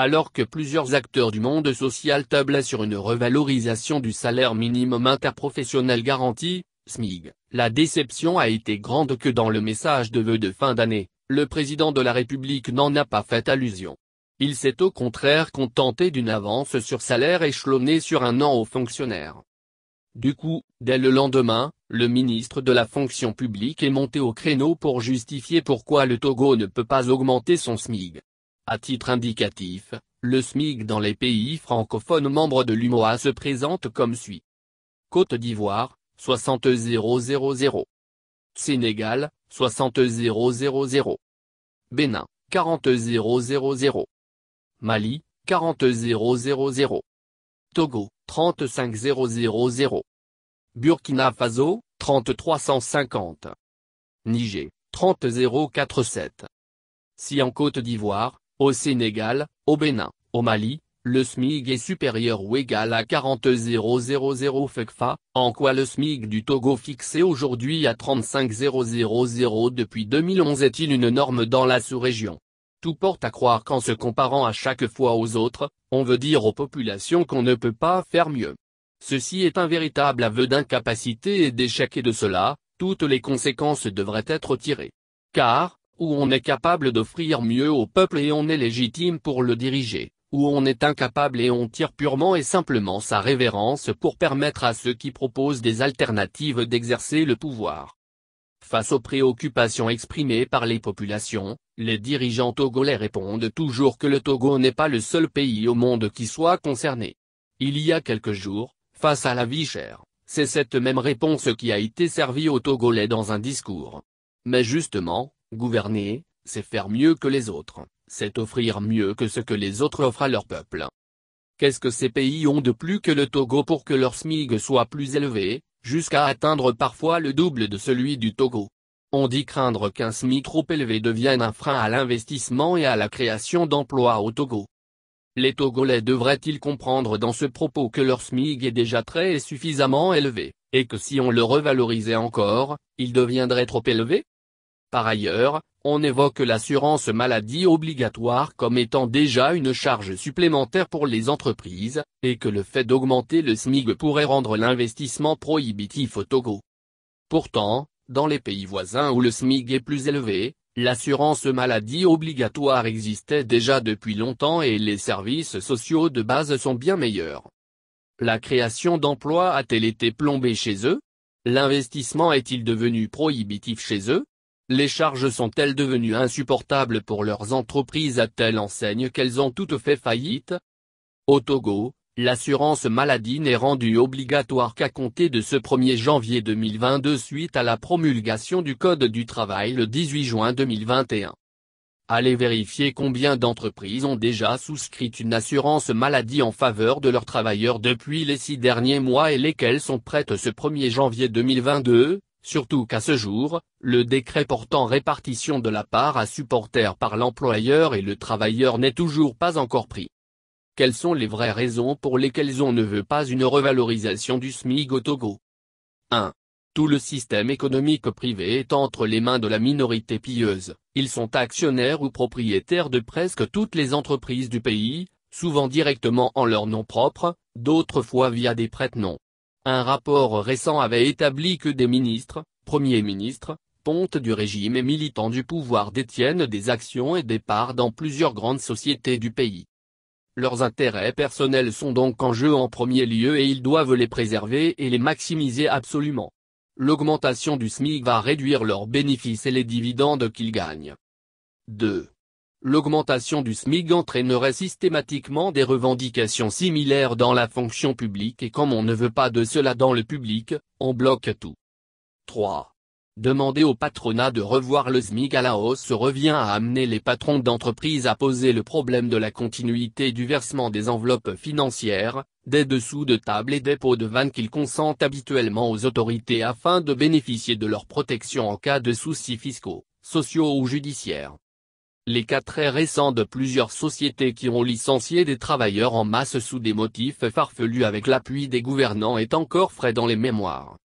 Alors que plusieurs acteurs du monde social tablaient sur une revalorisation du salaire minimum interprofessionnel garanti, SMIG, la déception a été grande que dans le message de vœux de fin d'année, le président de la République n'en a pas fait allusion. Il s'est au contraire contenté d'une avance sur salaire échelonnée sur un an aux fonctionnaires. Du coup, dès le lendemain, le ministre de la fonction publique est monté au créneau pour justifier pourquoi le Togo ne peut pas augmenter son SMIG. À titre indicatif, le SMIG dans les pays francophones membres de l'UMOA se présente comme suit. Côte d'Ivoire, 60,000. Sénégal, 60,000. Bénin, 40,000. Mali, 40,000. Togo, 35,000. Burkina Faso, 3350. Niger, 30,047. Si en Côte d'Ivoire, au Sénégal, au Bénin, au Mali, le SMIG est supérieur ou égal à 40,000 FECFA, en quoi le SMIG du Togo fixé aujourd'hui à 35,000 depuis 2011 est-il une norme dans la sous-région? Tout porte à croire qu'en se comparant à chaque fois aux autres, on veut dire aux populations qu'on ne peut pas faire mieux. Ceci est un véritable aveu d'incapacité et d'échec et de cela, toutes les conséquences devraient être tirées. Car, où on est capable d'offrir mieux au peuple et on est légitime pour le diriger, où on est incapable et on tire purement et simplement sa révérence pour permettre à ceux qui proposent des alternatives d'exercer le pouvoir. Face aux préoccupations exprimées par les populations, les dirigeants togolais répondent toujours que le Togo n'est pas le seul pays au monde qui soit concerné. Il y a quelques jours, face à la vie chère, c'est cette même réponse qui a été servie aux Togolais dans un discours. Mais justement, gouverner, c'est faire mieux que les autres, c'est offrir mieux que ce que les autres offrent à leur peuple. Qu'est-ce que ces pays ont de plus que le Togo pour que leur SMIG soit plus élevé, jusqu'à atteindre parfois le double de celui du Togo? On dit craindre qu'un SMIC trop élevé devienne un frein à l'investissement et à la création d'emplois au Togo. Les Togolais devraient-ils comprendre dans ce propos que leur SMIG est déjà très et suffisamment élevé, et que si on le revalorisait encore, il deviendrait trop élevé? Par ailleurs, on évoque l'assurance maladie obligatoire comme étant déjà une charge supplémentaire pour les entreprises, et que le fait d'augmenter le SMIG pourrait rendre l'investissement prohibitif au Togo. Pourtant, dans les pays voisins où le SMIG est plus élevé, l'assurance maladie obligatoire existait déjà depuis longtemps et les services sociaux de base sont bien meilleurs. La création d'emplois a-t-elle été plombée chez eux? L'investissement est-il devenu prohibitif chez eux? Les charges sont-elles devenues insupportables pour leurs entreprises à telle enseigne qu'elles ont toutes fait faillite? Au Togo, l'assurance maladie n'est rendue obligatoire qu'à compter de ce 1er janvier 2022 suite à la promulgation du Code du travail le 18 juin 2021. Allez vérifier combien d'entreprises ont déjà souscrit une assurance maladie en faveur de leurs travailleurs depuis les 6 derniers mois et lesquelles sont prêtes ce 1er janvier 2022. Surtout qu'à ce jour, le décret portant répartition de la part à supporter par l'employeur et le travailleur n'est toujours pas encore pris. Quelles sont les vraies raisons pour lesquelles on ne veut pas une revalorisation du SMIG au Togo? 1. Tout le système économique privé est entre les mains de la minorité pieuse, ils sont actionnaires ou propriétaires de presque toutes les entreprises du pays, souvent directement en leur nom propre, d'autres fois via des prête-noms. Un rapport récent avait établi que des ministres, premiers ministres, pontes du régime et militants du pouvoir détiennent des actions et des parts dans plusieurs grandes sociétés du pays. Leurs intérêts personnels sont donc en jeu en premier lieu et ils doivent les préserver et les maximiser absolument. L'augmentation du SMIC va réduire leurs bénéfices et les dividendes qu'ils gagnent. 2. L'augmentation du SMIC entraînerait systématiquement des revendications similaires dans la fonction publique et comme on ne veut pas de cela dans le public, on bloque tout. 3. Demander au patronat de revoir le SMIC à la hausse revient à amener les patrons d'entreprise à poser le problème de la continuité du versement des enveloppes financières, des dessous de table et des pots de vanne qu'ils consentent habituellement aux autorités afin de bénéficier de leur protection en cas de soucis fiscaux, sociaux ou judiciaires. Les cas très récents de plusieurs sociétés qui ont licencié des travailleurs en masse sous des motifs farfelus avec l'appui des gouvernants est encore frais dans les mémoires.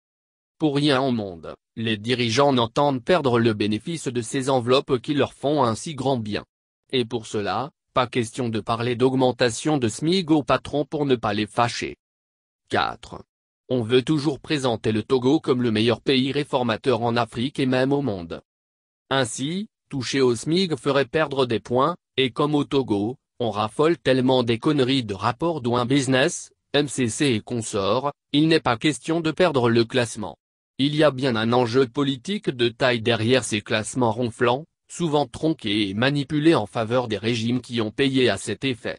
Pour rien au monde, les dirigeants n'entendent perdre le bénéfice de ces enveloppes qui leur font un si grand bien. Et pour cela, pas question de parler d'augmentation de SMIC aux patrons pour ne pas les fâcher. 4. On veut toujours présenter le Togo comme le meilleur pays réformateur en Afrique et même au monde. Ainsi, toucher au SMIC ferait perdre des points, et comme au Togo, on raffole tellement des conneries de rapports Doing Business, MCC et consorts, il n'est pas question de perdre le classement. Il y a bien un enjeu politique de taille derrière ces classements ronflants, souvent tronqués et manipulés en faveur des régimes qui ont payé à cet effet.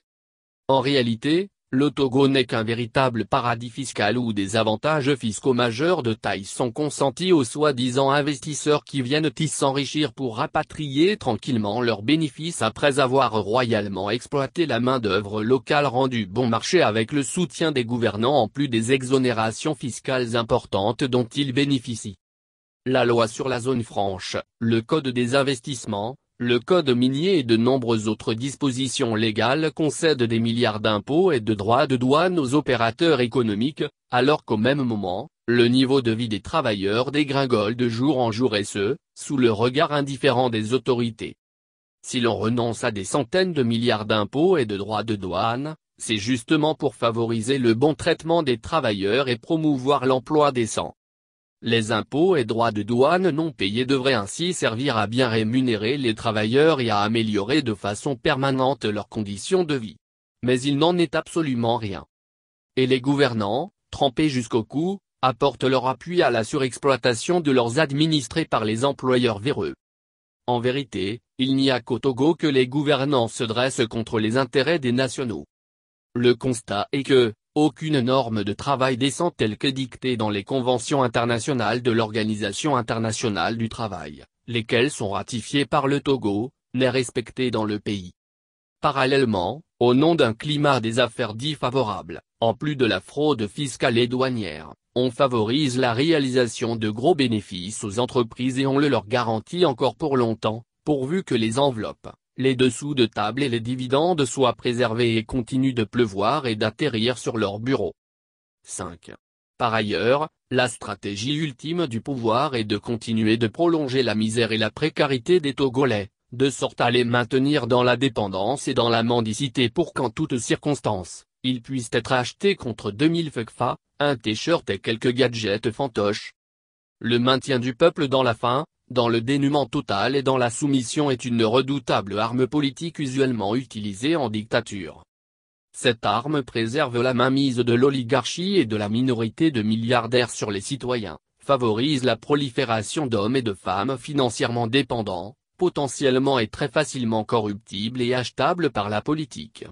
En réalité, le Togo n'est qu'un véritable paradis fiscal où des avantages fiscaux majeurs de taille sont consentis aux soi-disant investisseurs qui viennent y s'enrichir pour rapatrier tranquillement leurs bénéfices après avoir royalement exploité la main-d'œuvre locale rendue bon marché avec le soutien des gouvernants en plus des exonérations fiscales importantes dont ils bénéficient. La loi sur la zone franche, le code des investissements, le code minier et de nombreuses autres dispositions légales concèdent des milliards d'impôts et de droits de douane aux opérateurs économiques, alors qu'au même moment, le niveau de vie des travailleurs dégringole de jour en jour et ce, sous le regard indifférent des autorités. Si l'on renonce à des centaines de milliards d'impôts et de droits de douane, c'est justement pour favoriser le bon traitement des travailleurs et promouvoir l'emploi décent. Les impôts et droits de douane non payés devraient ainsi servir à bien rémunérer les travailleurs et à améliorer de façon permanente leurs conditions de vie. Mais il n'en est absolument rien. Et les gouvernants, trempés jusqu'au cou, apportent leur appui à la surexploitation de leurs administrés par les employeurs véreux. En vérité, il n'y a qu'au Togo que les gouvernants se dressent contre les intérêts des nationaux. Le constat est que, aucune norme de travail décente telle que dictée dans les conventions internationales de l'Organisation internationale du travail, lesquelles sont ratifiées par le Togo, n'est respectée dans le pays. Parallèlement, au nom d'un climat des affaires dit favorable, en plus de la fraude fiscale et douanière, on favorise la réalisation de gros bénéfices aux entreprises et on le leur garantit encore pour longtemps, pourvu que les enveloppes, les dessous de table et les dividendes soient préservés et continuent de pleuvoir et d'atterrir sur leurs bureaux. 5. Par ailleurs, la stratégie ultime du pouvoir est de continuer de prolonger la misère et la précarité des Togolais, de sorte à les maintenir dans la dépendance et dans la mendicité pour qu'en toutes circonstances, ils puissent être achetés contre 2000 FECFA, un t-shirt et quelques gadgets fantoches. Le maintien du peuple dans la faim, dans le dénuement total et dans la soumission est une redoutable arme politique usuellement utilisée en dictature. Cette arme préserve la mainmise de l'oligarchie et de la minorité de milliardaires sur les citoyens, favorise la prolifération d'hommes et de femmes financièrement dépendants, potentiellement et très facilement corruptibles et achetables par la politique.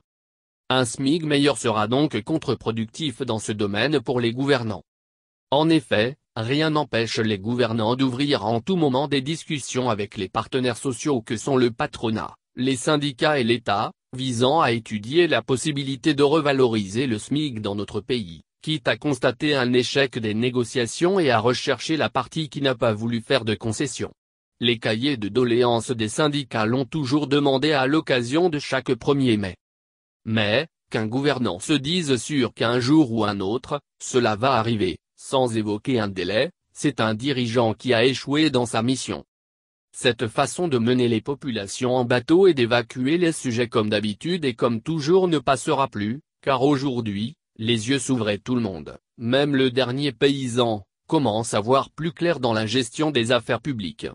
Un SMIC meilleur sera donc contre-productif dans ce domaine pour les gouvernants. En effet, rien n'empêche les gouvernants d'ouvrir en tout moment des discussions avec les partenaires sociaux que sont le patronat, les syndicats et l'État, visant à étudier la possibilité de revaloriser le SMIC dans notre pays, quitte à constater un échec des négociations et à rechercher la partie qui n'a pas voulu faire de concessions. Les cahiers de doléances des syndicats l'ont toujours demandé à l'occasion de chaque 1er mai. Mais, qu'un gouvernant se dise sûr qu'un jour ou un autre, cela va arriver, sans évoquer un délai, c'est un dirigeant qui a échoué dans sa mission. Cette façon de mener les populations en bateau et d'évacuer les sujets comme d'habitude et comme toujours ne passera plus, car aujourd'hui, les yeux s'ouvrent et tout le monde, même le dernier paysan, commence à voir plus clair dans la gestion des affaires publiques.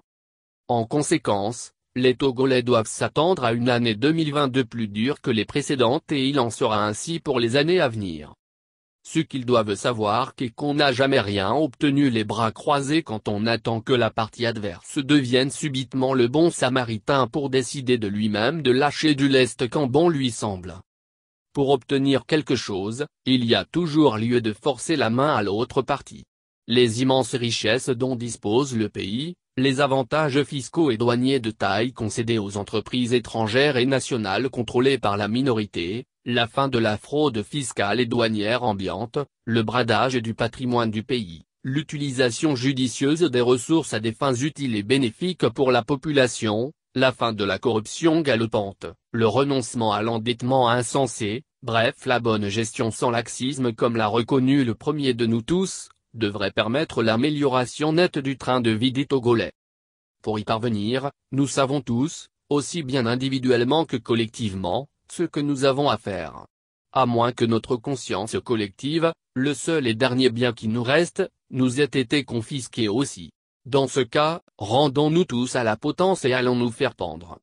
En conséquence, les Togolais doivent s'attendre à une année 2022 plus dure que les précédentes et il en sera ainsi pour les années à venir. Ce qu'ils doivent savoir est qu'on n'a jamais rien obtenu les bras croisés quand on attend que la partie adverse devienne subitement le bon samaritain pour décider de lui-même de lâcher du lest quand bon lui semble. Pour obtenir quelque chose, il y a toujours lieu de forcer la main à l'autre partie. Les immenses richesses dont dispose le pays, les avantages fiscaux et douaniers de taille concédés aux entreprises étrangères et nationales contrôlées par la minorité, la fin de la fraude fiscale et douanière ambiante, le bradage du patrimoine du pays, l'utilisation judicieuse des ressources à des fins utiles et bénéfiques pour la population, la fin de la corruption galopante, le renoncement à l'endettement insensé, bref la bonne gestion sans laxisme comme l'a reconnu le premier de nous tous, devrait permettre l'amélioration nette du train de vie des Togolais. Pour y parvenir, nous savons tous, aussi bien individuellement que collectivement, ce que nous avons à faire. À moins que notre conscience collective, le seul et dernier bien qui nous reste, nous ait été confisqué aussi. Dans ce cas, rendons-nous tous à la potence et allons nous faire pendre.